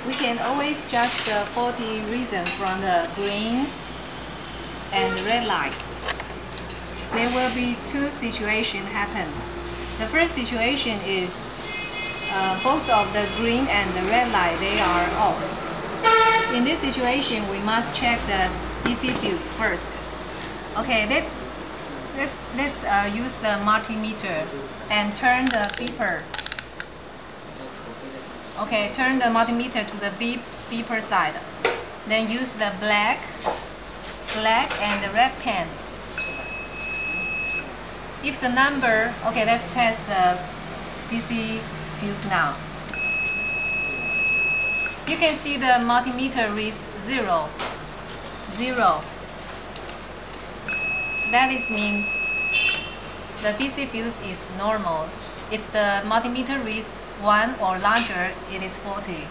we can always judge the faulty reason from the green and red light. There will be two situations happen. The first situation is both of the green and the red light, they are off. In this situation, we must check the DC fuse first. Okay, let's use the multimeter and turn the beeper. Okay, turn the multimeter to the beeper side. Then use the black and the red pen. If the number, okay, let's test the DC fuse now. You can see the multimeter reads 0. That is mean the DC fuse is normal. If the multimeter reads 1 or larger, it is faulty.